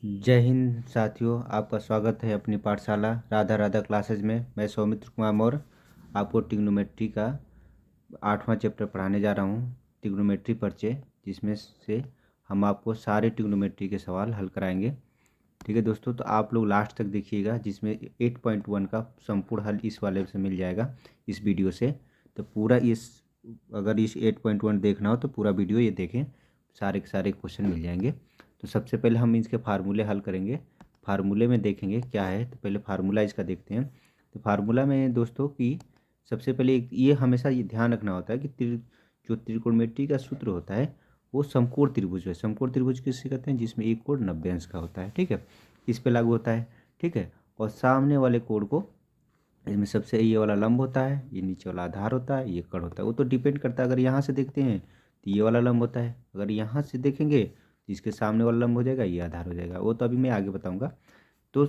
जय हिंद साथियों, आपका स्वागत है अपनी पाठशाला राधा राधा क्लासेज में। मैं सौमित्र कुमार मौर्य आपको ट्रिग्नोमेट्री का 8वां चैप्टर पढ़ाने जा रहा हूँ, ट्रिग्नोमेट्री परिचय, जिसमें से हम आपको सारे ट्रिग्नोमेट्री के सवाल हल कराएंगे। ठीक है दोस्तों, तो आप लोग लास्ट तक देखिएगा, जिसमें 8.1 का संपूर्ण हल इस वाले से मिल जाएगा इस वीडियो से। तो पूरा अगर इस 8.1 देखना हो तो पूरा वीडियो ये देखें, सारे के सारे क्वेश्चन मिल जाएंगे। तो सबसे पहले हम इसके फार्मूले हल करेंगे। फार्मूले में देखेंगे क्या है, तो पहले फार्मूला इसका देखते हैं। तो फार्मूला में दोस्तों की सबसे पहले ये हमेशा ये ध्यान रखना होता है कि जो त्रिकोणमिति का सूत्र होता है वो समकोण त्रिभुज है। समकोण त्रिभुज किससे कहते हैं? जिसमें एक कोण 90 अंश का होता है। ठीक है, इस पे लागू होता है। ठीक है, और सामने वाले कोण को, इसमें सबसे ये वाला लंब होता है, ये नीचे वाला आधार होता है, ये कर्ण होता है। वो तो डिपेंड करता है, अगर यहाँ से देखते हैं तो ये वाला लंब होता है, अगर यहाँ से देखेंगे तो इसके सामने वाला लंब हो जाएगा, ये आधार हो जाएगा। वो तो अभी मैं आगे बताऊँगा। तो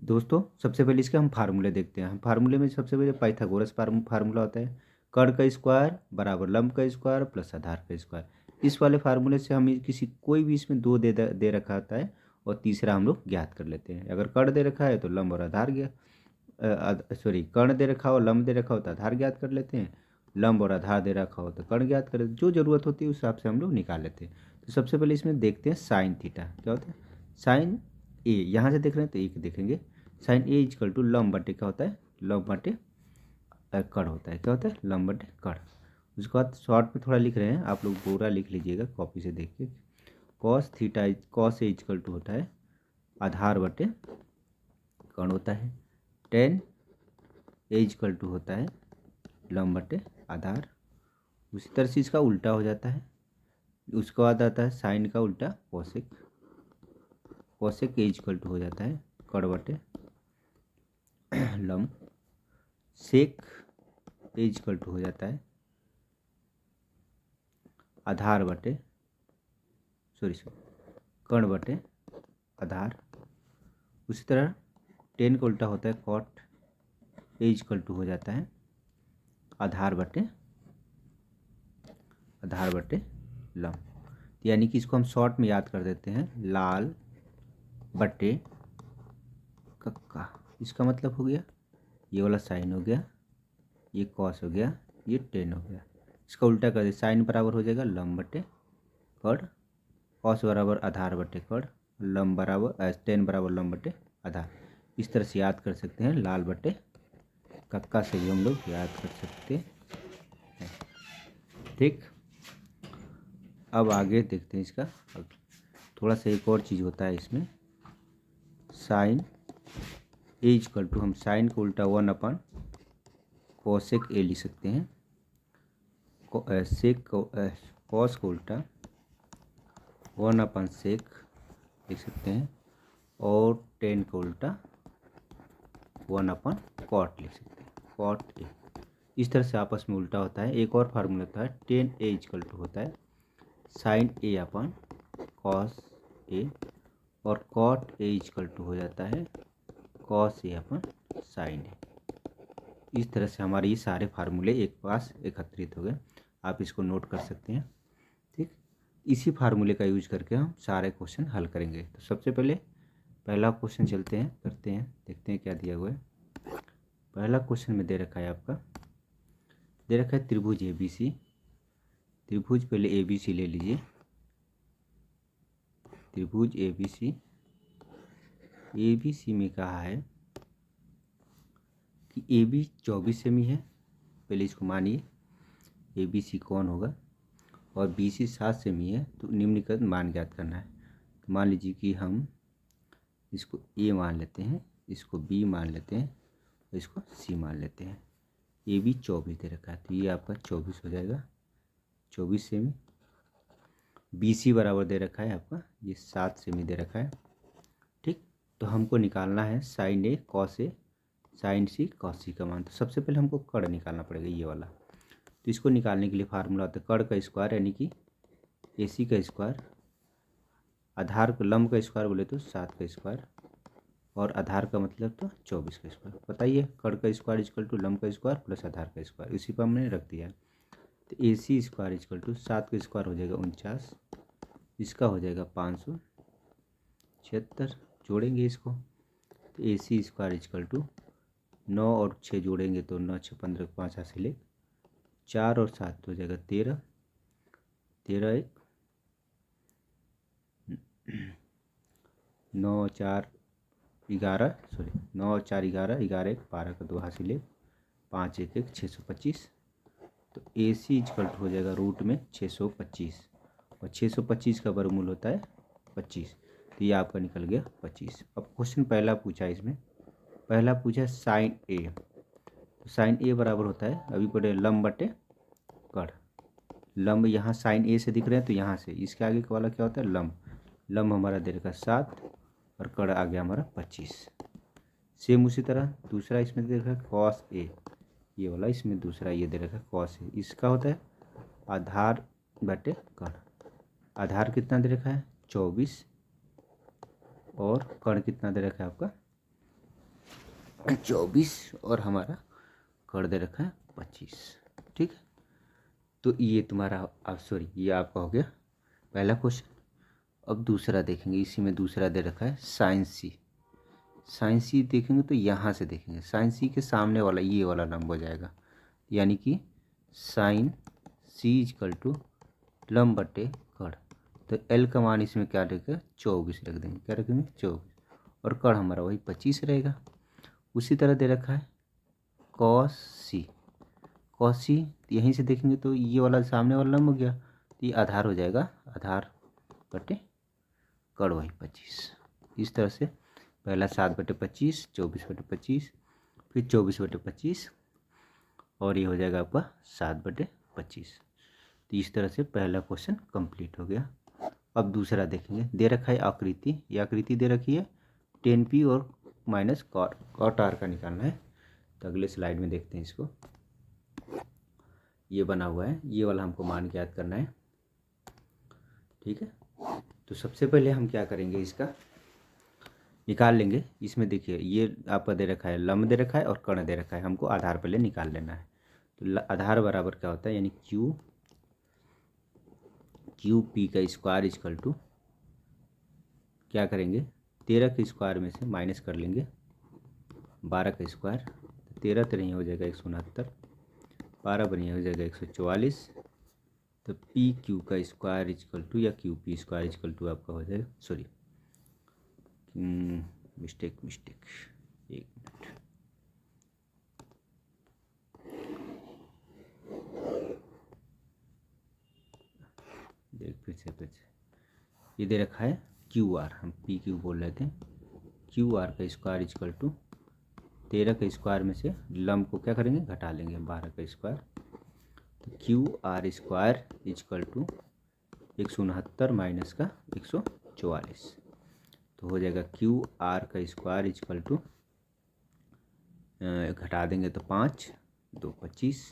दोस्तों सबसे पहले इसके हम फार्मूले देखते हैं। हम फार्मूले में सबसे पहले पाइथागोरस फार्मूला होता है, कर्ण का स्क्वायर बराबर लंब का स्क्वायर प्लस आधार का स्क्वायर। इस वाले फार्मूले से हम किसी कोई भी इसमें दो दे रखा होता है और तीसरा हम लोग ज्ञात कर लेते हैं। अगर कर्ण दे रखा है तो लंब और आधार कर्ण दे रखा हो, लंब दे रखा हो तो आधार ज्ञात कर लेते हैं, लंब और आधार दे रखा हो तो कर्ण ज्ञात कर लेते हैं। जो ज़रूरत होती है उस हिसाब से हम लोग निकाल लेते हैं। तो सबसे पहले इसमें देखते हैं साइन थीटा क्या होता है। साइन ए, यहाँ से देख रहे हैं तो एक देखेंगे, साइन ए इजकल टू लंब बटे क्या होता है, लंब बटे कर्ण होता है। क्या होता है? लंब बटे कर्ण। उसके बाद शॉर्ट में थोड़ा लिख रहे हैं, आप लोग पूरा लिख लीजिएगा कॉपी से देख के। कॉस ए इजकल टू होता है आधार बटे कर्ण होता है। टेन ए इजकल टू होता है लंब बटे आधार। उसी तरह से इसका उल्टा हो जाता है। उसके बाद आता है साइन का उल्टा cosec. Cosec A is equal to हो जाता है कर्ण बटे लंब। सेक ए इजकल टू हो जाता है आधार बटे कर्ण बटे आधार। उसी तरह टेन का उल्टा होता है कॉट ए इजकल टू हो जाता है आधार बटे लंब। यानी कि इसको हम शॉर्ट में याद कर देते हैं, लाल बटे कक्का। इसका मतलब हो गया ये वाला साइन हो गया, ये कॉस हो गया, ये टेन हो गया। इसका उल्टा कर दे, साइन बराबर हो जाएगा लंब बटे कर्ण, कॉस बराबर आधार बटे कर्ण, लंब बराबर टेन बराबर लंब बटे आधार। इस तरह से याद कर सकते हैं। लाल बटे कक्का से भी हम लोग याद कर सकते हैं। ठीक, अब आगे देखते हैं इसका। थोड़ा सा एक और चीज़ होता है इसमें, साइन ए इजकल टू, हम साइन को उल्टा 1 कोसेक ए लिख सकते हैं, सेक को कॉस को उल्टा 1/सेक लिख सकते हैं, और टेन को उल्टा 1/कॉट लिख सकते हैं, कॉट ए। इस तरह से आपस में उल्टा होता है। एक और फार्मूला होता है, टेन ए इजकल टू होता है sign A upon cos A, और कॉट ए इजकल टू हो जाता है कॉस ए अपन साइन ए। इस तरह से हमारे ये सारे फार्मूले एक पास एकत्रित हो गए। आप इसको नोट कर सकते हैं। ठीक, इसी फार्मूले का यूज करके हम सारे क्वेश्चन हल करेंगे। तो सबसे पहले पहला क्वेश्चन चलते हैं, करते हैं, देखते हैं क्या दिया हुआ है। पहला क्वेश्चन में दे रखा है आपका, दे रखा है त्रिभुज ए बी सी। त्रिभुज पहले ए बी सी ले लीजिए, त्रिभुज A B C. A B C में कहा है कि ए बी 24 सेमी है। पहले इसको मानिए, ए बी सी कौन होगा, और बी सी 7 सेमी है। तो निम्नलिखित मान ज्ञात करना है। तो मान लीजिए कि हम इसको ए मान लेते हैं, इसको बी मान लेते हैं, और इसको सी मान लेते हैं। ए बी 24 दे रखा है, तो ये आपका 24 हो जाएगा, 24 सेमी। बी सी बराबर दे रखा है आपका, ये 7 सेमी दे रखा है। ठीक, तो हमको निकालना है sign A cos A, sign C cos सी का मान। तो सबसे पहले हमको कर्ण निकालना पड़ेगा, ये वाला। तो इसको निकालने के लिए फार्मूला होता है कर्ण का स्क्वायर, यानी कि ए सी का स्क्वायर, आधार को लंब का स्क्वायर बोले तो 7 का स्क्वायर, और आधार का मतलब तो 24 का स्क्वायर। बताइए, कर्ण का स्क्वायर इजकल टू लंब का स्क्वायर प्लस आधार का स्क्वायर, इसी पर हमने रख दिया है। तो ए सी स्क्वायर इजकल टू 7 का स्क्वायर हो जाएगा 49, इसका हो जाएगा 500, 76 जोड़ेंगे इसको तो AC स्क्वायर इजकल टू 9 और 6 जोड़ेंगे तो 9 6 15 5 हाथ से ले 4 और 7 तो हो जाएगा 13 13 1 9 4 11 सॉरी 9 4 11 11 1 12 का 2 हाथ से ले 5 1 1 625 तो AC इजकल टू हो जाएगा रूट में 625 और 625 का वर्गमूल होता है 25 तो ये आपका निकल गया 25। अब क्वेश्चन पहला पूछा है इसमें, पहला पूछा साइन ए, तो साइन ए बराबर होता है अभी पढ़े लंब बटे कड़। लंब यहाँ साइन ए से दिख रहे हैं तो यहाँ से इसके आगे वाला क्या होता है लंब। लंब हमारा दे रखा 7 और कड़ आ गया हमारा 25। सेम उसी तरह दूसरा इसमें दे रखा है कॉस ए, ये वाला इसमें दूसरा ये दे रखा है कॉस ए, इसका होता है आधार बटे कड़। आधार कितना दे रखा है 24 और कड़ कितना दे रखा है आपका 24 और हमारा कड़ दे रखा है 25। ठीक है, तो ये तुम्हारा सॉरी ये आपका हो गया पहला क्वेश्चन। अब दूसरा देखेंगे, इसी में दूसरा दे रखा है साइन सी। साइन सी देखेंगे तो यहाँ से देखेंगे साइन सी के सामने वाला ये वाला लंब हो जाएगा, यानी कि साइन सी इजकल टू लंब बटे कड़। तो एल का मान इसमें क्या रखेगा 24 रख देंगे, क्या रखेंगे 24 और कड़ हमारा वही 25 रहेगा। उसी तरह दे रखा है कॉस सी। कॉस सी यहीं से देखेंगे तो ये वाला सामने वाला लंब हो गया तो ये आधार हो जाएगा, आधार बटे कड़ वही 25। इस तरह से पहला 7 बटे 25, 24 बटे 25, फिर 24 बटे 25 और ये हो जाएगा आपका 7 बटे 25। तो इस तरह से पहला क्वेश्चन कंप्लीट हो गया। अब दूसरा देखेंगे, दे रखा है आकृति, ये आकृति दे रखी है 10p और माइनस कॉट आर का निकालना है। तो अगले स्लाइड में देखते हैं इसको, ये बना हुआ है, ये वाला हमको मान के याद करना है। ठीक है, तो सबसे पहले हम क्या करेंगे इसका निकाल लेंगे। इसमें देखिए ये आपका दे रखा है लंब दे रखा है और कर्ण दे रखा है, हमको आधार पहले निकाल लेना है। तो आधार बराबर क्या होता है, यानी क्यू पी का स्क्वायर इजकल टू क्या करेंगे 13 के स्क्वायर में से माइनस कर लेंगे 12 का स्क्वायर, 13 तो नहीं हो जाएगा 169, 12 बनी हो जाएगा 144। तो पी क्यू का स्क्वायर इजकल टू या Q P square is equal to आपका हो जाएगा, सॉरी मिस्टेक एक मिनट, देख फिर से ये दे रखा है क्यू आर, हम पी क्यू बोल रहे थे, क्यू आर का स्क्वायर इजकल टू 13 के स्क्वायर में से लंब को क्या करेंगे घटा लेंगे 12 का स्क्वायर। तो Q R square is equal to 169 minus का 144, तो हो जाएगा क्यू आर का स्क्वायर इजकल टू घटा देंगे तो 5 2 25,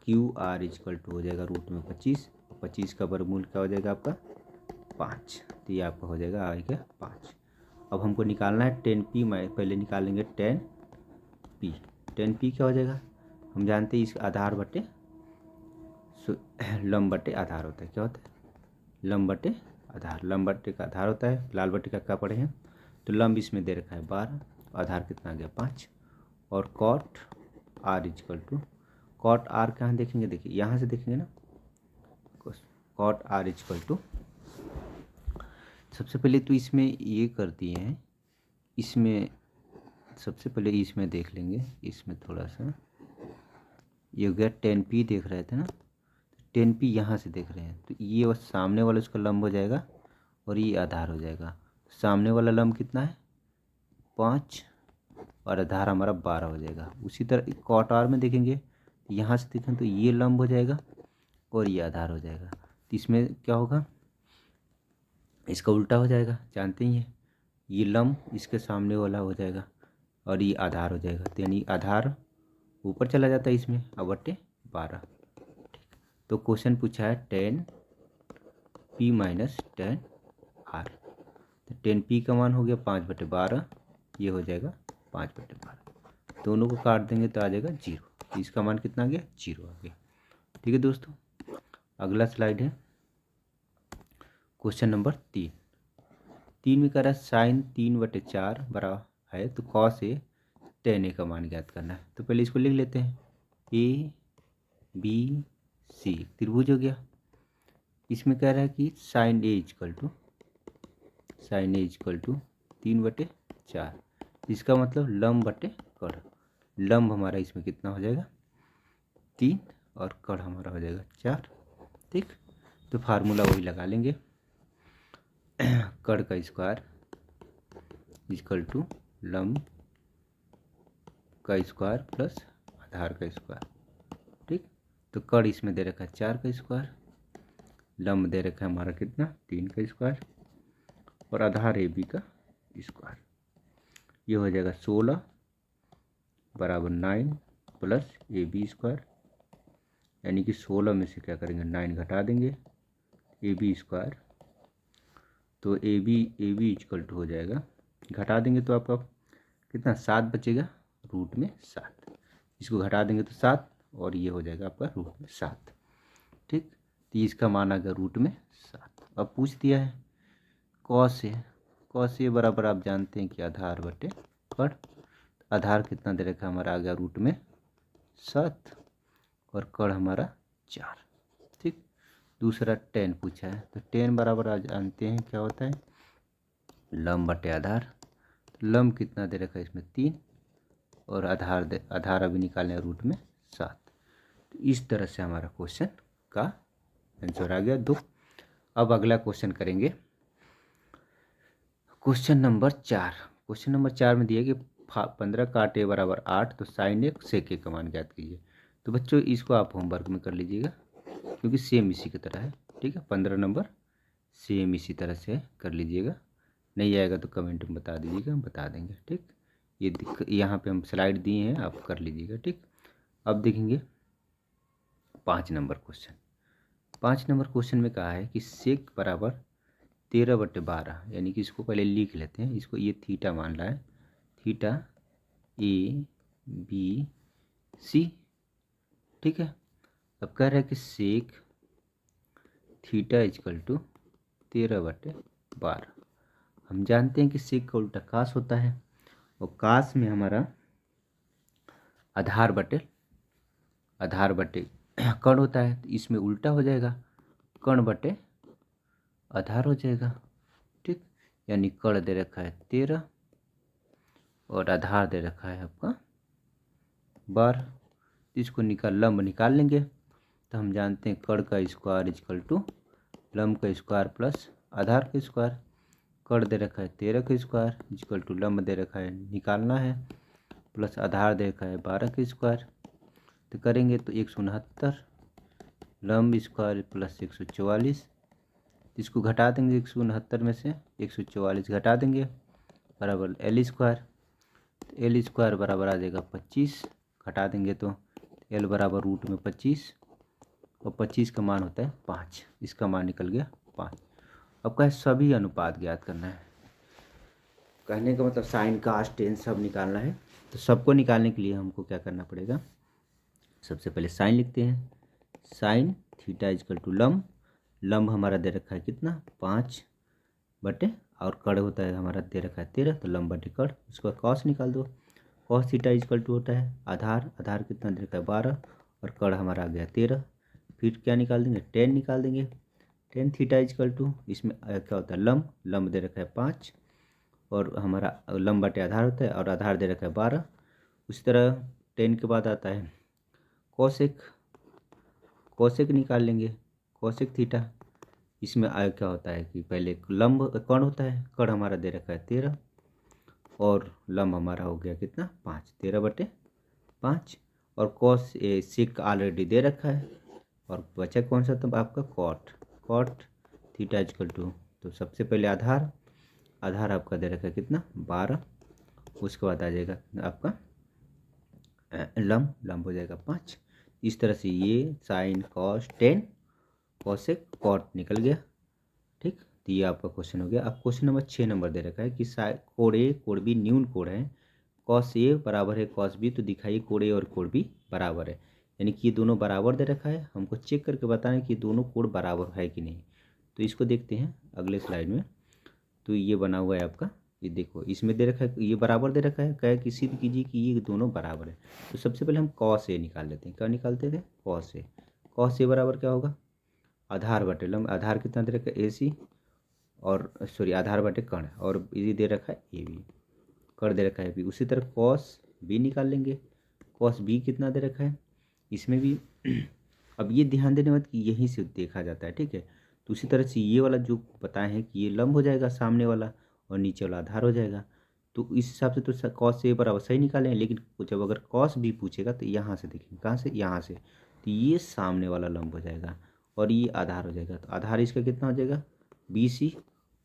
क्यू आर इजकल टू हो जाएगा रूट में 25, 25 का वर्गमूल क्या हो जाएगा आपका 5, तो ये आपका हो जाएगा आएगा 5। अब हमको निकालना है 10p, पहले निकाल लेंगे 10p। 10p क्या हो जाएगा, हम जानते हैं इस आधार बटे लंब बटे आधार होता है, क्या होता है लंब बटे आधार, लंब बटे का आधार होता है, लाल बटे का क्या पढ़े हैं। तो लंब इसमें दे रखा है 12, आधार कितना आ गया 5 और cot R is equal to, cot R कहाँ देखेंगे, देखिए यहाँ से देखेंगे ना, कॉट आर इजकल टू सबसे पहले तो इसमें ये कर दिए हैं, इसमें सबसे पहले इसमें देख लेंगे, इसमें थोड़ा सा ये हो गया 10p देख रहे थे ना, 10p यहाँ से देख रहे हैं तो ये सामने वाला उसका लंब हो जाएगा और ये आधार हो जाएगा। सामने वाला लंब कितना है 5 और आधार हमारा 12 हो जाएगा। उसी तरह कॉट आर में देखेंगे यहाँ से देखें तो ये लंब हो जाएगा और ये आधार हो जाएगा। तो इसमें क्या होगा, इसका उल्टा हो जाएगा, जानते ही हैं, ये लंब इसके सामने वाला हो जाएगा और ये आधार हो जाएगा, तो यानी आधार ऊपर चला जाता है इसमें अब बटे 12। तो क्वेश्चन पूछा है 10p माइनस 10r, तो 10p का मान हो गया 5 बटे 12, ये हो जाएगा 5 बटे 12, दोनों को काट देंगे तो आ जाएगा 0, तो इसका मान कितना आ गया 0 आ गया। ठीक है दोस्तों, अगला स्लाइड है क्वेश्चन नंबर 3। 3 में कह रहा है साइन 3/4 बराबर है, तो कॉस ए टेन ए का मान ज्ञात करना है। तो पहले इसको लिख लेते हैं, ए बी सी त्रिभुज हो गया। इसमें कह रहा है कि साइन ए इजकल टू 3/4, इसका मतलब लंब बटे कड़। लंब हमारा इसमें कितना हो जाएगा 3 और कड़ हमारा हो जाएगा 4। ठीक, तो फार्मूला वही लगा लेंगे, कड़ का स्क्वायर इजकल टू लंब का स्क्वायर प्लस आधार का स्क्वायर। ठीक, तो कड़ इसमें दे रखा है 4 का स्क्वायर, लंब दे रखा है हमारा कितना 3 का स्क्वायर, और आधार ए बी का स्क्वायर। ये हो जाएगा 16 बराबर 9 प्लस ए बी स्क्वायर, यानी कि 16 में से क्या करेंगे 9 घटा देंगे, ए बी स्क्वायर, तो ए बी इजकल टू हो जाएगा, घटा देंगे तो आपका कितना 7 बचेगा, रूट में 7। इसको घटा देंगे तो 7, और ये हो जाएगा आपका रूट में 7। ठीक, तो इसका मान आ गया रूट में 7। अब पूछ दिया है कॉस ए बराबर आप जानते हैं कि आधार बटे कड़। आधार कितना दे रखा है हमारा आ गया रूट में 7, और कड़ हमारा 4। ठीक, दूसरा 10 पूछा है, तो 10 बराबर आप जानते हैं क्या होता है लंब बटे आधार। तो लंब कितना दे रखा है इसमें 3, और आधार अभी निकालने हैं रूट में 7। तो इस तरह से हमारा क्वेश्चन का आंसर आ गया 2। अब अगला क्वेश्चन करेंगे, क्वेश्चन नंबर 4। क्वेश्चन नंबर 4 में दिया कि 15 काट ए बराबर 8, तो साइन ए सेक ए का मान ज्ञात कीजिए। तो बच्चों इसको आप होमवर्क में कर लीजिएगा, क्योंकि सेम इसी की तरह है। ठीक है, 15 नंबर सेम इसी तरह से कर लीजिएगा, नहीं आएगा तो कमेंट में बता दीजिएगा, हम बता देंगे। ठीक, ये यहाँ पे हम स्लाइड दिए हैं, आप कर लीजिएगा। ठीक, अब देखेंगे 5 नंबर क्वेश्चन। 5 नंबर क्वेश्चन में कहा है कि सेक बराबर 13/12, यानी कि इसको पहले लिख लेते हैं, इसको ये थीटा मान रहा है, थीटा ए बी सी। ठीक है, अब कह रहा है कि सेक थीटा इजकल टू 13/12। हम जानते हैं कि सेक का उल्टा कास होता है, और कास में हमारा आधार बटे कण होता है, तो इसमें उल्टा हो जाएगा, कण बटे आधार हो जाएगा। ठीक, यानी कण दे रखा है 13 और आधार दे रखा है आपका 12। इसको लंब निकाल लेंगे, तो हम जानते हैं कण का स्क्वायर इजकल टू लंब का स्क्वायर प्लस आधार का स्क्वायर। कण दे रखा है 13 का स्क्वायर इजकल टू लंब दे रखा है निकालना है, प्लस आधार दे रखा है 12 का स्क्वायर। तो करेंगे तो 169 लंब स्क्वायर प्लस 144, इसको घटा देंगे 169 में से 144 घटा देंगे बराबर एल स्क्वायर। तो एल स्क्वायर बराबर आ जाएगा 25, घटा देंगे तो एल बराबर रूट में 25, और 25 का मान होता है 5, इसका मान निकल गया 5। अब कहे सभी अनुपात ज्ञात करना है, कहने का मतलब साइन कास टेन सब निकालना है। तो सबको निकालने के लिए हमको क्या करना पड़ेगा, सबसे पहले साइन लिखते हैं, साइन थीटा इजकल टू लंब हमारा दे रखा है कितना 5 बटे, और कड़ होता है हमारा दे रखा है 13, तो लंब बटे कड़। उसका कॉस निकाल दो, कॉस थीटा इजकल टू होता है आधार कितना दे रखा है 12, और कड़ हमारा आ गया 13। फिर क्या निकाल देंगे 10 निकाल देंगे, 10 थीटा इजकल टू, इसमें क्या होता है लंब दे रखा है 5, और हमारा लंब बटे आधार होता है, और आधार दे रखा है 12। उसी तरह 10 के बाद आता है कोसेक निकाल लेंगे, कोसेक थीटा। इसमें क्या होता है कि पहले लंब कण होता है, कण हमारा दे रखा है 13, और लंब हमारा हो गया कितना 5, 13/5, और कॉस सेक ऑलरेडी दे रखा है, और बचा कौन सा तो आपका कॉट थीटा इजकल टू। तो सबसे पहले आधार आपका दे रखा है कितना 12, उसके बाद आ जाएगा आपका लंब हो जाएगा 5। इस तरह से ये साइन कॉस 10 कॉसेक कॉट निकल गया। ठीक, तो ये आपका क्वेश्चन हो गया। अब क्वेश्चन नंबर 6 नंबर दे रखा है कि कोण ए कोण बी न्यून कोण है, कॉस ए बराबर है कॉस बी, तो दिखाइए कोण ए और कोण बी बराबर है, यानी कि ये दोनों बराबर दे रखा है, हमको चेक करके बताना है कि दोनों कोण बराबर है कि नहीं। तो इसको देखते हैं अगले स्लाइड में। तो ये बना हुआ है आपका, ये देखो इसमें दे रखा है, ये बराबर दे रखा है, कहे कि सिद्ध कीजिए कि ये दोनों बराबर है। तो सबसे पहले हम कॉस ए निकाल लेते हैं। क्या निकालते थे? Cos A. कॉस ए बराबर क्या होगा? आधार बटे लंब। आधार कितना दे रखा है? ए सी, और सॉरी आधार बटे कर्ण, और ये दे रखा है ए बी, कर्ण दे रखा है बी। उसी तरह कॉस बी निकाल लेंगे। कॉस बी कितना दे रखा है इसमें भी। अब ये ध्यान देने मत कि यहीं से देखा जाता है, ठीक है। तो उसी तरह से ये वाला जो बताए हैं कि ये लंब हो जाएगा सामने वाला, और नीचे वाला आधार हो जाएगा। तो इस हिसाब से तो कॉस ए बराबर सही निकालें, लेकिन जब अगर कॉस बी पूछेगा तो यहाँ से देखेंगे, कहाँ से? यहाँ से। तो ये सामने वाला लंब हो जाएगा और ये आधार हो जाएगा। तो आधार इसका कितना हो जाएगा? बी सी,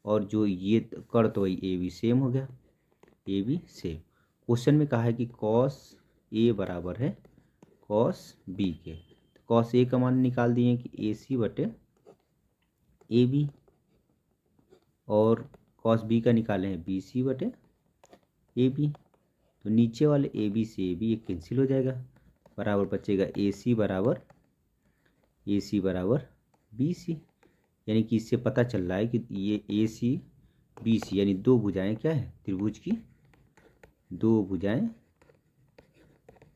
और जो ये कर तो वही ए बी सेम हो गया, ए बी सेम। क्वेश्चन में कहा है कि कॉस ए बराबर है कॉस बी के। तो कॉस ए का मान निकाल दिए कि ए सी बटे ए बी, और कॉस बी का निकाले हैं बी सी बटे ए बी। तो नीचे वाले ए बी से ए बी ये कैंसिल हो जाएगा, बराबर बचेगा ए सी बराबर बी सी। यानी कि इससे पता चल रहा है कि ये ए सी बी सी यानी दो भुजाएं क्या है? त्रिभुज की दो भुजाएं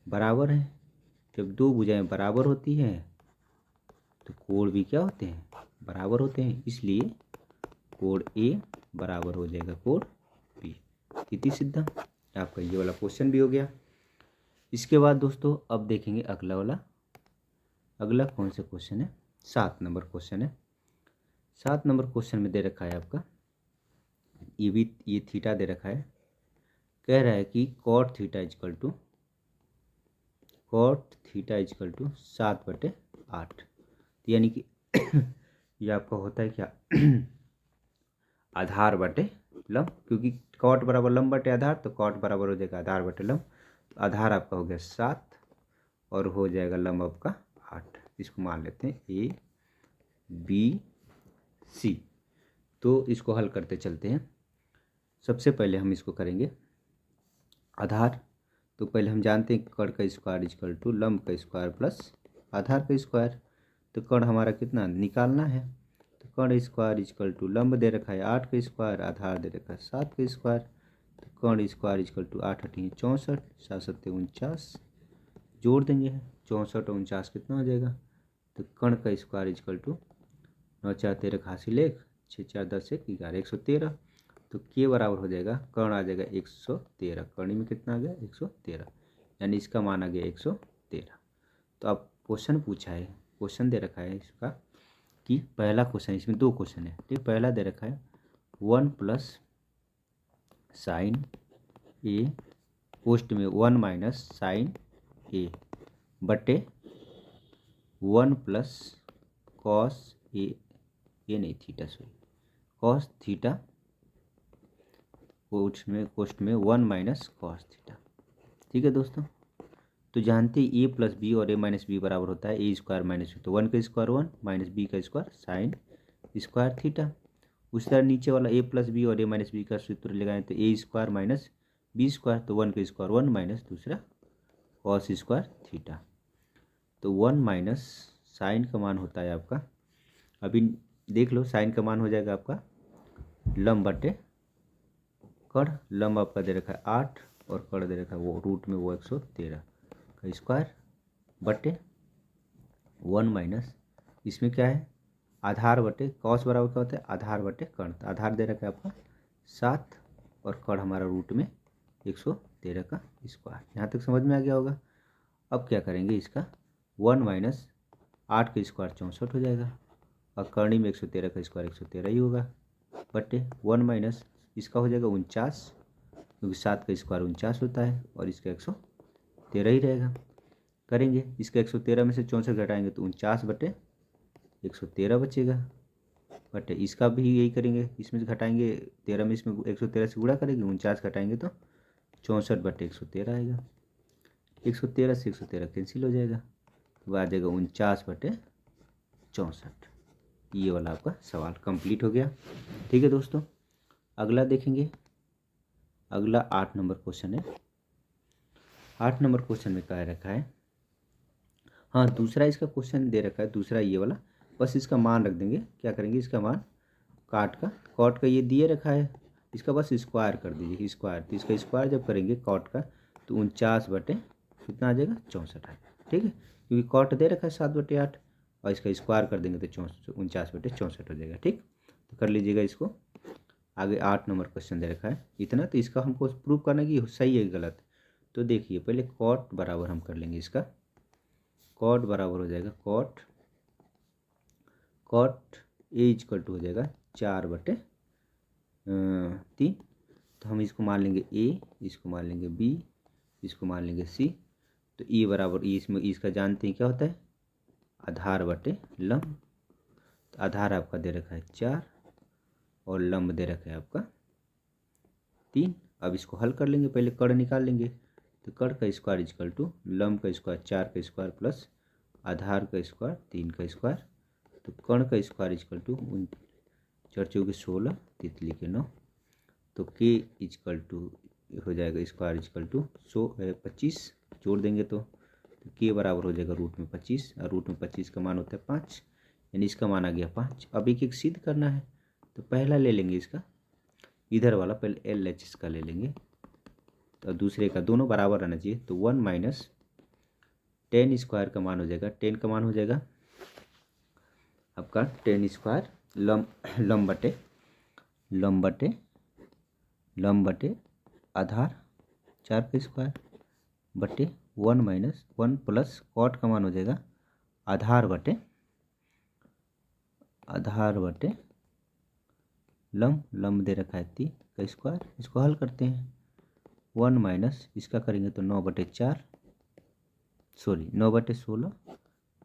बराबर हैं। जब दो भुजाएं बराबर होती हैं तो कोण भी क्या होते हैं? बराबर होते हैं। इसलिए कोण ए बराबर हो जाएगा कोण बी। इति सिद्धा। आपका ये वाला क्वेश्चन भी हो गया। इसके बाद दोस्तों अब देखेंगे अगला वाला। अगला कौन सा क्वेश्चन है? 7 नंबर क्वेश्चन है। 7 नंबर क्वेश्चन में दे रखा है आपका ये थीटा दे रखा है। कह रहा है कि कॉट थीटा इजकल टू 7/8। यानी कि ये आपका होता है क्या? आधार बटे लंब, क्योंकि कॉट बराबर लंब बटे आधार, तो कॉट बराबर हो जाएगा आधार बटे लंब। तो आधार आपका हो गया 7 और हो जाएगा लंब आपका 8। इसको मान लेते हैं ए बी सी। तो इसको हल करते चलते हैं। सबसे पहले हम इसको करेंगे आधार। तो पहले हम जानते हैं कर्ण का स्क्वायर इजकल टू लंब का स्क्वायर प्लस आधार का स्क्वायर। तो कर्ण हमारा कितना निकालना है? तो कर्ण स्क्वायर इजकल टू लंब दे रखा है 8 का स्क्वायर, आधार दे रखा है 7 का स्क्वायर। तो कर्ण स्क्वायर इजकल टू 8 8 64, 7 7 49, जोड़ देंगे 64 और 49 कितना हो जाएगा? तो कर्ण का स्क्वायर इजकल टू 9 4 13 हासिल 1, 6 4 10 1 11 113। तो के बराबर हो जाएगा, कर्ण आ जाएगा 113। कर्ण में कितना आ गया? 113, यानी इसका मान आ गया 113। तो अब क्वेश्चन पूछा है, क्वेश्चन दे रखा है इसका कि पहला क्वेश्चन, इसमें दो क्वेश्चन है, ठीक। पहला दे रखा है 1 प्लस साइन ए, पोस्ट में 1 माइनस साइन ए बटे 1 प्लस कॉस ए, ये नहीं थीटा सॉरी, कॉस थीटा, कोष्ट में 1 माइनस कॉस थीटा। ठीक है दोस्तों। तो जानते हैं ए प्लस बी और ए माइनस बी बराबर होता है ए स्क्वायर माइनस बी। तो 1 का स्क्वायर 1 माइनस बी का स्क्वायर साइन स्क्वायर थीटा। उस तरह नीचे वाला ए प्लस बी और ए माइनस बी का सूत्र लगाएं तो ए स्क्वायर माइनस बी स्क्वायर। तो 1 का स्क्वायर 1 माइनस दूसरा कॉस स्क्वायर थीटा। तो 1 माइनस साइन का मान होता है आपका, अभी देख लो, साइन का मान हो जाएगा आपका लंब बटे कर्ण। लंब आपका दे रखा है 8 और कर्ण दे रखा है वो रूट में वो 113 का स्क्वायर बटे 1 माइनस, इसमें क्या है? आधार बटे कॉस बराबर क्या होता है? आधार बटे कर्ण। आधार दे रखा है आपका 7 और कर्ण हमारा रूट में 113 का स्क्वायर। यहाँ तक समझ में आ गया होगा। अब क्या करेंगे इसका 1 माइनस 8 का स्क्वायर 64 हो जाएगा, और कर्णी में 113 का स्क्वायर 113 ही होगा, बटे 1 माइनस इसका हो जाएगा 49, क्योंकि 7 का स्क्वायर 49 होता है और इसका 113 ही रहेगा। करेंगे इसका 113 में से 64 घटाएंगे तो 49 बटे 113 बचेगा, बटे इसका भी यही करेंगे, इसमें से घटाएंगे 13 में, इसमें 113 से गुणा करेंगे 49 घटाएंगे तो 64 बटे 113 आएगा। 113 से 113 कैंसिल हो जाएगा, तो आ जाएगा 49 बटे 64। ये वाला आपका सवाल कंप्लीट हो गया। ठीक है दोस्तों, अगला देखेंगे। अगला 8 नंबर क्वेश्चन है। 8 नंबर क्वेश्चन में क्या रखा है? हाँ, दूसरा इसका क्वेश्चन दे रखा है, दूसरा ये वाला, बस इसका मान रख देंगे। क्या करेंगे? इसका मान काट का ये दिए रखा है, इसका बस स्क्वायर कर दीजिए, स्क्वायर। तो इसका स्क्वायर जब करेंगे कॉट का तो 49 बटे कितना आ जाएगा 64 है, ठीक है, क्योंकि कॉट दे रखा है 7/8 और इसका स्क्वायर कर देंगे तो 49/64 हो जाएगा, ठीक। तो कर लीजिएगा इसको। आगे 8 नंबर क्वेश्चन दे रखा है इतना, तो इसका हमको प्रूव करना है कि सही है गलत। तो देखिए पहले कॉट बराबर हम कर लेंगे इसका, कॉट बराबर हो जाएगा कॉट ए इक्वल टू हो जाएगा 4/3। तो हम इसको मान लेंगे ए, इसको मान लेंगे बी, इसको मान लेंगे सी। तो ए बराबर इसमें इसका जानते हैं क्या होता है, आधार बटे लंब। तो आधार आपका दे रखा है 4 और लंब दे रखा है आपका 3। अब इसको हल कर लेंगे, पहले कड़ निकाल लेंगे। तो कड़ का स्क्वायर इक्वल टू लंब का स्क्वायर 4 का स्क्वायर प्लस आधार का स्क्वायर 3 का स्क्वायर। तो कर्ण का स्क्वायर इक्वल टू 4×4 = 16, तितली के 9। तो के इक्वल टू हो जाएगा स्क्वायर इक्वल टू 25 जोड़ देंगे तो के बराबर हो जाएगा √25 और √25 का मान होता है 5, यानी इसका मान आ गया 5। अब एक एक सिद्ध करना है, तो पहला ले लेंगे इसका, इधर वाला पहले LHS का ले लेंगे, तो दूसरे का दोनों बराबर रहना चाहिए। तो 1 - 10 स्क्वायर का मान हो जाएगा, 10 का मान हो जाएगा आपका 10 स्क्वायर लंब बटे आधार 4 का स्क्वायर बटे 1 - 1 + कॉट का मान हो जाएगा आधार बटे लंब दे रखा है 3 का स्क्वायर। इसको हल करते हैं, 1 - इसका करेंगे तो 9/4 9/16,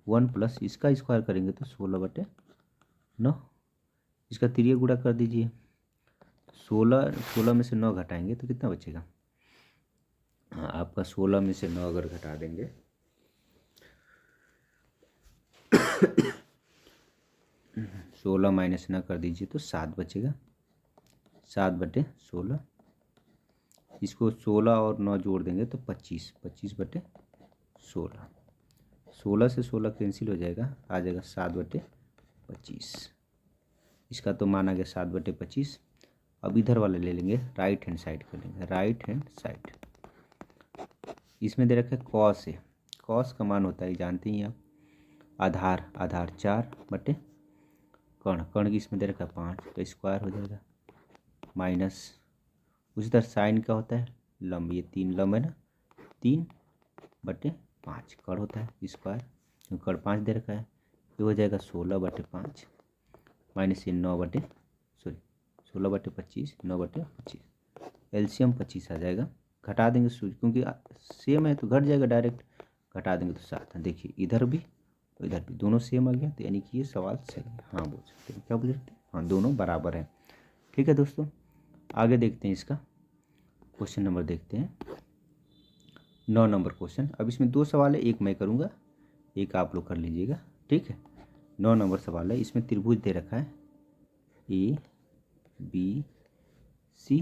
1 + इसका स्क्वायर करेंगे तो 16/9। इसका तिरिया गुणा कर दीजिए, 16 में से 9 घटाएंगे तो कितना बचेगा, हाँ आपका 16 में से 9 अगर घटा देंगे 16 - 9 कर दीजिए तो 7 बचेगा, 7/16। इसको 16 और 9 जोड़ देंगे तो 25/16। 16 से 16 कैंसिल हो जाएगा, आ जाएगा 7/25। इसका तो माना गया 7/25। अब इधर वाले ले लेंगे, राइट हैंड साइड कर लेंगे, राइट हैंड साइड। इसमें दे रखा है कॉस है, कॉस का मान होता है जानते ही आप, आधार 4 बटे कर्ण की इसमें दे रखा है 5 तो स्क्वायर हो जाएगा, माइनस उसी तरह साइन का होता है लंब, ये 3 लंब है ना, 3/5 कर्ण होता है स्क्वायर, क्योंकि कर्ण 5 दे रखा है। ये हो जाएगा 16/5 माइनस ये 16/25 9/25, एलसीएम 25 आ जाएगा। घटा देंगे सूर्य, क्योंकि सेम है तो घट जाएगा डायरेक्ट, घटा देंगे तो 7 है। देखिए इधर भी और इधर भी दोनों सेम आ गया, तो यानी कि ये सवाल सही है। हाँ बोल सकते हैं, क्या बोल सकते हैं, हाँ दोनों बराबर हैं। ठीक है दोस्तों, आगे देखते हैं इसका क्वेश्चन नंबर, देखते हैं 9 नंबर क्वेश्चन। अब इसमें 2 सवाल है, एक मैं करूँगा एक आप लोग कर लीजिएगा, ठीक है। 9 नंबर सवाल है, इसमें त्रिभुज दे रखा है ABC,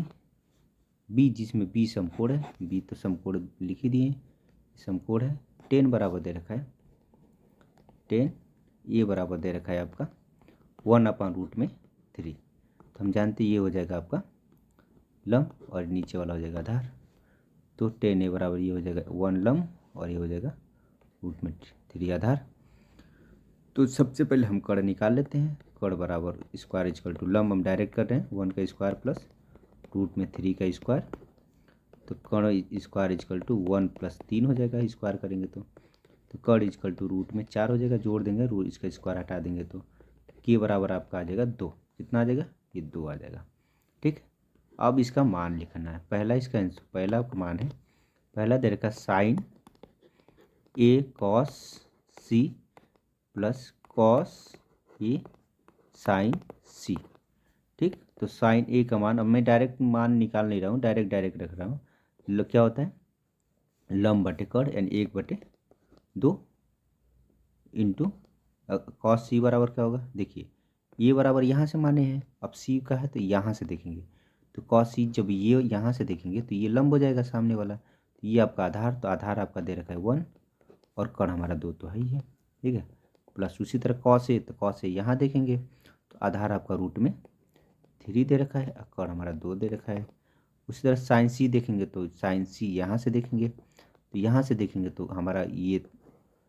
बी जिसमें बी समकोण है, बी तो समकोण लिख ही दिए, समकोण है। 10 बराबर दे रखा है 10, ये बराबर दे रखा है आपका 1/√3। तो हम जानते हैं ये हो जाएगा आपका लंब और नीचे वाला हो जाएगा आधार। तो 10 बराबर ये हो जाएगा 1 लंब और ये हो जाएगा √3 आधार। तो सबसे पहले हम कड़ निकाल लेते हैं, कड़ बराबर स्क्वायर इक्वल टू लंब हम डायरेक्ट कर रहे हैं 1 का स्क्वायर प्लस √3 का स्क्वायर। तो कड़ स्क्वायर इक्वल टू 1 + 3 हो जाएगा, स्क्वायर करेंगे तो कड़ इक्वल टू √4 हो जाएगा, जोड़ देंगे इसका स्क्वायर हटा देंगे तो के बराबर आपका आ जाएगा 2। कितना आ जाएगा, ये 2 आ जाएगा, ठीक। अब इसका मान लिखना है, पहला इसका पहला मान है, पहला दे रखा sine A cos C plus cos A sine C, ठीक। तो साइन A का मान, अब मैं डायरेक्ट मान निकाल नहीं रहा हूँ, डायरेक्ट रख रहा हूँ। क्या होता है लंब बटे कड़, यानी 1/2 इंटू कॉस C बराबर क्या होगा, देखिए ये बराबर यहाँ से माने हैं, अब C का है तो यहाँ से देखेंगे, तो कॉस C जब ये यहाँ से देखेंगे तो ये लंब हो जाएगा सामने वाला। तो ये आपका आधार, तो आधार आपका दे रखा है 1 और कड़ हमारा 2 तो है ही है, ठीक है। प्लस उसी तरह कॉस A, तो कॉस A यहाँ देखेंगे तो आधार आपका √3 3 दे रखा है, कर्ण हमारा 2 दे रखा है। उसी तरह साइन सी देखेंगे तो साइन सी यहाँ से देखेंगे, तो यहाँ से देखेंगे तो हमारा ये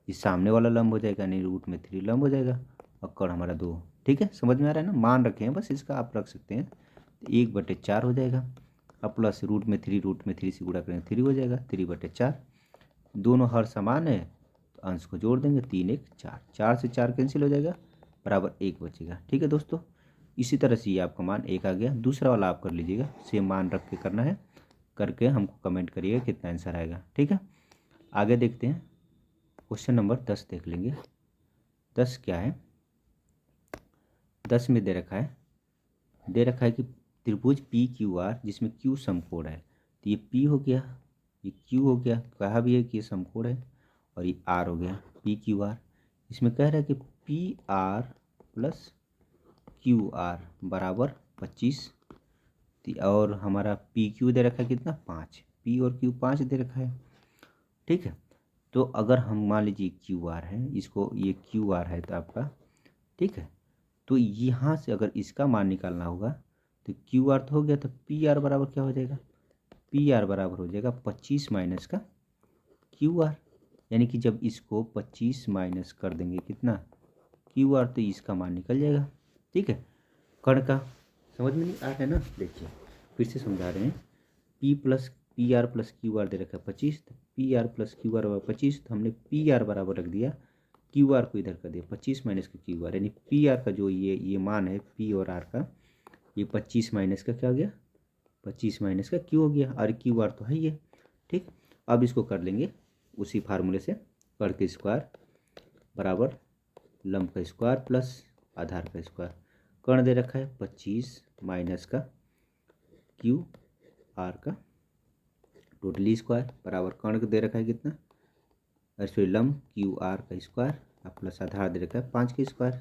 सामने वाला लंब हो जाएगा, यानी √3 लंब हो जाएगा, और कर्ण हमारा 2। ठीक है, समझ में आ रहा है ना, मान रखे हैं बस, इसका आप रख सकते हैं। तो 1/4 हो जाएगा, अब प्लस √3 से गुणा करेंगे 3 हो जाएगा, 3/4। दोनों हर समान है तो अंश को जोड़ देंगे, 3 1 4, 4 से 4 कैंसिल हो जाएगा, बराबर 1 बचेगा। ठीक है दोस्तों, इसी तरह से ये आपका मान 1 आ गया। दूसरा वाला आप कर लीजिएगा, सेम मान रख के करना है, करके हमको कमेंट करिएगा कितना आंसर आएगा। ठीक है, आगे देखते हैं। क्वेश्चन नंबर 10 देख लेंगे। 10 क्या है, 10 में दे रखा है कि त्रिभुज PQR जिसमें Q समकोण है, तो ये P हो गया, ये Q हो गया, कहा भी है कि ये समकोण है, और ये R हो गया PQR। इसमें कह रहा है कि PR प्लस QR बराबर 25, और हमारा PQ दे रखा है कितना, 5, P और Q 5 दे रखा है। ठीक है, तो अगर हम मान लीजिए QR है, इसको ये QR है तो आपका, ठीक है, तो यहाँ से अगर इसका मान निकालना होगा तो QR तो हो गया, तो PR बराबर क्या हो जाएगा, PR बराबर हो जाएगा 25 माइनस का QR, यानी कि जब इसको 25 माइनस कर देंगे कितना QR, तो इसका मान निकल जाएगा। ठीक है, कर्ण का समझ में नहीं आ रहा है ना, देखिए फिर से समझा रहे हैं। PR प्लस QR दे रखा है 25, तो PR प्लस QR बराबर 25, तो हमने PR बराबर रख दिया, QR को इधर कर दिया 25 माइनस का QR, यानी PR का जो ये मान है P और R का, ये 25 माइनस का क्या हो गया, 25 माइनस का Q हो गया, और QR तो है ही है। ठीक, अब इसको कर लेंगे उसी फार्मूले से, कर्ण का स्क्वायर बराबर लंब का स्क्वायर प्लस आधार का स्क्वायर। कर्ण दे रखा है 25 माइनस का QR का टोटली स्क्वायर बराबर कर्ण दे रखा है कितना, सॉरी लंब QR का स्क्वायर, अब प्लस आधार दे रखा है 5 का स्क्वायर।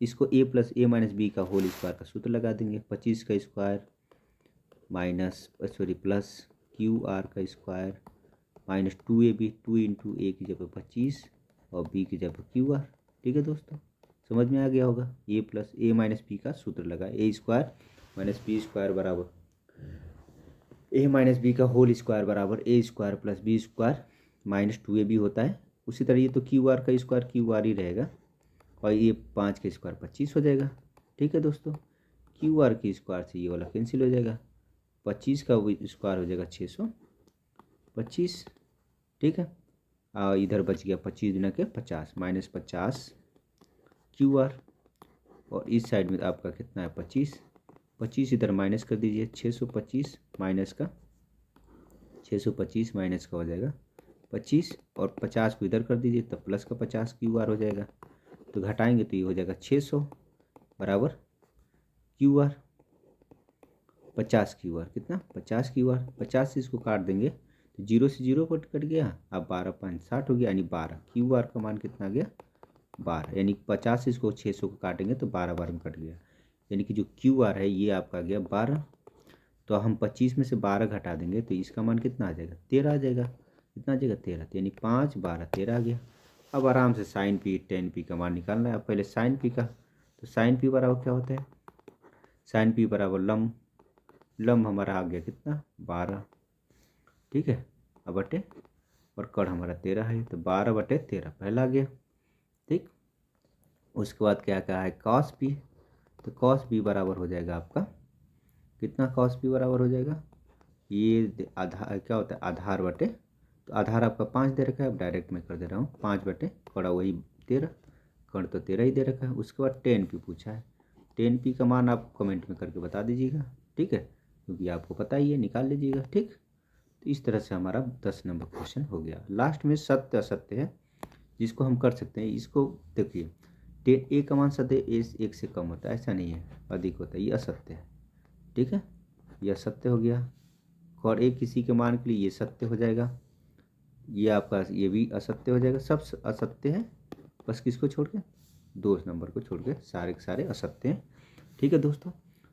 इसको A plus A minus B का होल स्क्वायर का सूत्र लगा देंगे, 25 का स्क्वायर माइनस प्लस QR का square minus 2AB, 2 into A की जगह 25 और B की जगह QR। ठीक है दोस्तों, समझ में आ गया होगा। A plus A minus B का सूत्र लगा, A square minus B square बराबर A माइनस B का होल स्क्वायर बराबर A square plus B square minus 2AB होता है। उसी तरह ये तो QR का स्क्वायर QR ही रहेगा, और ये 5 का स्क्वायर 25 हो जाएगा। ठीक है दोस्तों, QR की स्क्वायर से ये वाला कैंसिल हो जाएगा, 25 का स्क्वायर हो जाएगा 625। ठीक है, इधर बच गया 25 गुना के 50 माइनस 50 QR, और इस साइड में आपका कितना है 25 इधर माइनस कर दीजिए, 625 माइनस का 625 माइनस का हो जाएगा 25, और 50 को इधर कर दीजिए तब प्लस का 50 QR हो जाएगा, तो घटाएंगे तो ये हो जाएगा 600 बराबर QR 50 QR कितना 50 QR, 50 से इसको काट देंगे तो 0 से 0 कट गया, अब 12 5 60 हो गया, यानी 12 QR का मान कितना आ गया 12, यानी 50 से इसको 600 को काटेंगे तो 12 बार में कट गया, यानी कि जो QR है ये आपका आ गया 12। तो हम 25 में से 12 घटा देंगे तो इसका मान कितना आ जाएगा 13 आ जाएगा, कितना आ जाएगा 13, तो यानी 5 12 13 आ गया। अब आराम से साइन P tan P का मान निकालना है। अब पहले साइन P का, तो साइन P बराबर क्या होता है, साइन P बराबर लंब हमारा आ गया कितना 12, ठीक है, अब बटे, और कर्ण हमारा 13 है, तो 12/13 पहला आ गया। ठीक, उसके बाद क्या क्या है cos P, तो cos P बराबर हो जाएगा आपका कितना, cos P बराबर हो जाएगा, ये आधार क्या होता है आधार बटे, तो आधार आपका 5 दे रखा है, अब डायरेक्ट मैं कर दे रहा हूँ 5/, कड़ा वही 13, कर्ण तो 13 ही दे रखा है। उसके बाद tan P पूछा है, tan P का मान आप कमेंट में करके बता दीजिएगा, ठीक है, क्योंकि आपको पता ही है, निकाल लीजिएगा। ठीक, तो इस तरह से हमारा 10 नंबर क्वेश्चन हो गया। लास्ट में सत्य असत्य है जिसको हम कर सकते हैं, इसको देखिए, tan A का मान सत्य एक से कम होता है, ऐसा नहीं है, अधिक होता है, ये असत्य है। ठीक है, यह सत्य हो गया, और एक किसी के मान के लिए ये सत्य हो जाएगा, ये आपका ये भी असत्य हो जाएगा, सब असत्य है, बस किसको छोड़ के 2 नंबर को छोड़ के सारे के सारे असत्य हैं। ठीक है दोस्तों,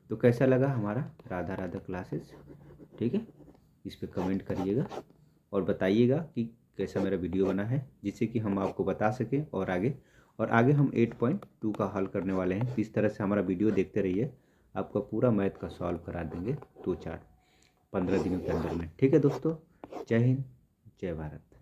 तो कैसा लगा हमारा राधा राधा क्लासेस, ठीक है, इस पर कमेंट करिएगा और बताइएगा कि कैसा मेरा वीडियो बना है, जिससे कि हम आपको बता सकें, और आगे हम 8.2 का हल करने वाले हैं। इस तरह से हमारा वीडियो देखते रहिए, आपका पूरा मैथ का सॉल्व करा देंगे 2 चार्ट 15 दिनों के अंदर में। ठीक है दोस्तों, जय हिंद, जय भारत।